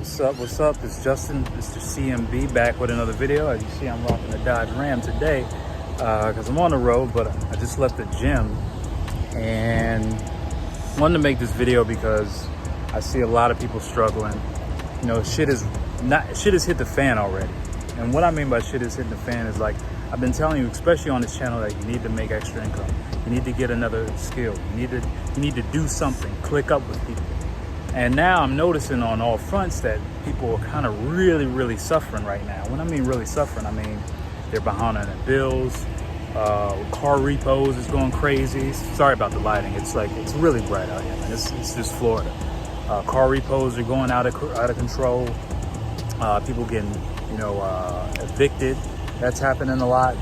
What's up? What's up? It's Justin, Mr. CMB, back with another video. As you see, I'm rocking the Dodge Ram today because I'm on the road, but I just left the gym and wanted to make this video because I see a lot of people struggling. You know, shit has hit the fan already. And what I mean by shit is hitting the fan is like, I've been telling you, especially on this channel, that you need to make extra income. You need to get another skill. You need to do something, click up with people. And now I'm noticing on all fronts that people are kind of really suffering right now. When I mean really suffering, I mean they're behind on their bills. Car repos is going crazy. Sorry about the lighting. It's really bright out here, man. It's just Florida. Car repos are going out of control. People getting, evicted. That's happening a lot.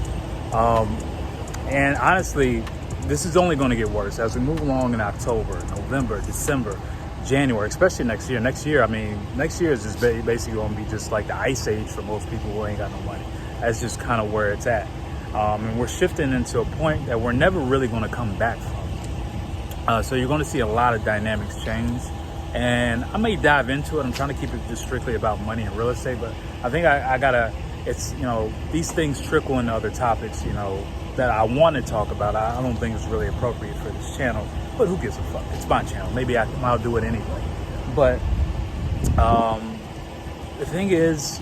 And honestly, this is only going to get worse as we move along in October, November, December, January, especially next year. Next year is just basically going to be just like the ice age for most people who ain't got no money. That's just kind of where it's at. And we're shifting into a point that we're never really going to come back from. So you're going to see a lot of dynamics change. And I may dive into it. I'm trying to keep it just strictly about money and real estate, but I think I gotta, these things trickle into other topics, that I want to talk about. I don't think it's really appropriate for this channel, but who gives a fuck? It's my channel. Maybe I'll do it anyway. But the thing is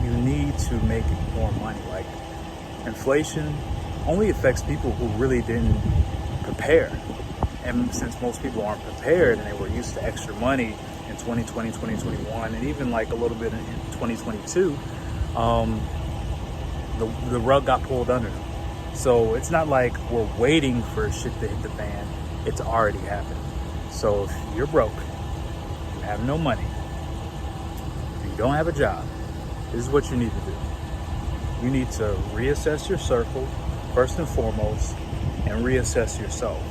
you need to make more money. Like, inflation only affects people who really didn't prepare. And since most people aren't prepared and they were used to extra money in 2020, 2021, and even like a little bit in 2022, the rug got pulled under them. So it's not like we're waiting for shit to hit the fan. It's already happened. So if you're broke, you have no money, you don't have a job, this is what you need to do. You need to reassess your circle, first and foremost, and reassess yourself.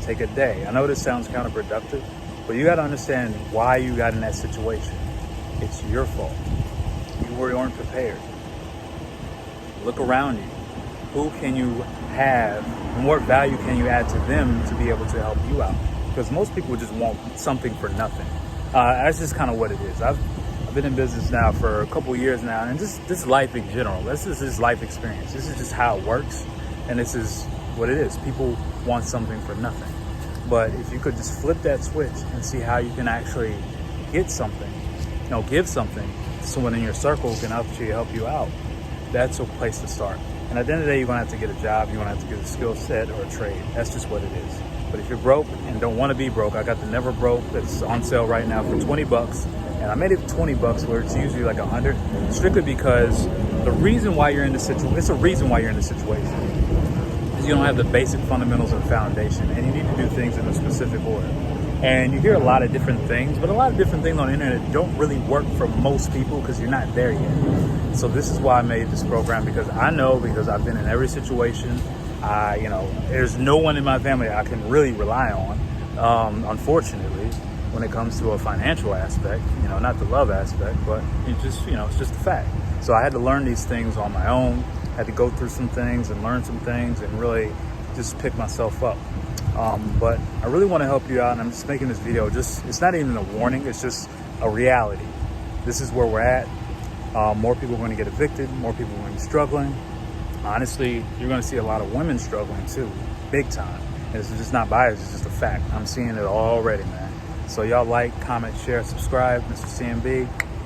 Take a day. I know this sounds counterproductive, but you got to understand why you got in that situation. It's your fault. You weren't prepared. Look around you. Who can you have, and what value can you add to them to be able to help you out? Because most people just want something for nothing. That's just kind of what it is. I've been in business now for a couple years now, and this life in general, this is just life experience. This is just how it works, and this is what it is. People want something for nothing. But if you could just flip that switch and see how you can actually get something, give something to someone in your circle who can actually help you out, that's a place to start. And at the end of the day, you're gonna have to get a job, you're gonna have to get a skill set or a trade. That's just what it is. But if you're broke and don't wanna be broke, I got the Never Broke that's on sale right now for 20 bucks. And I made it 20 bucks where it's usually like 100, strictly because the reason why you're in this situation, it's a reason why you're in this situation. Is you don't have the basic fundamentals and foundation, and you need to do things in a specific order. And you hear a lot of different things, but a lot of different things on the internet don't really work for most people because you're not there yet. So this is why I made this program, because I've been in every situation. There's no one in my family I can really rely on, unfortunately, when it comes to a financial aspect, not the love aspect, but it's just a fact. So I had to learn these things on my own, had to go through some things and learn some things and really just pick myself up. But I really want to help you out, and I'm just making this video, it's not even a warning, it's just a reality. This is where we're at. More people are going to get evicted, more people are going to be struggling. Honestly, you're going to see a lot of women struggling too, big time. And it's just not biased, it's just a fact. I'm seeing it already, man. So y'all like, comment, share, subscribe. Mr. CMB.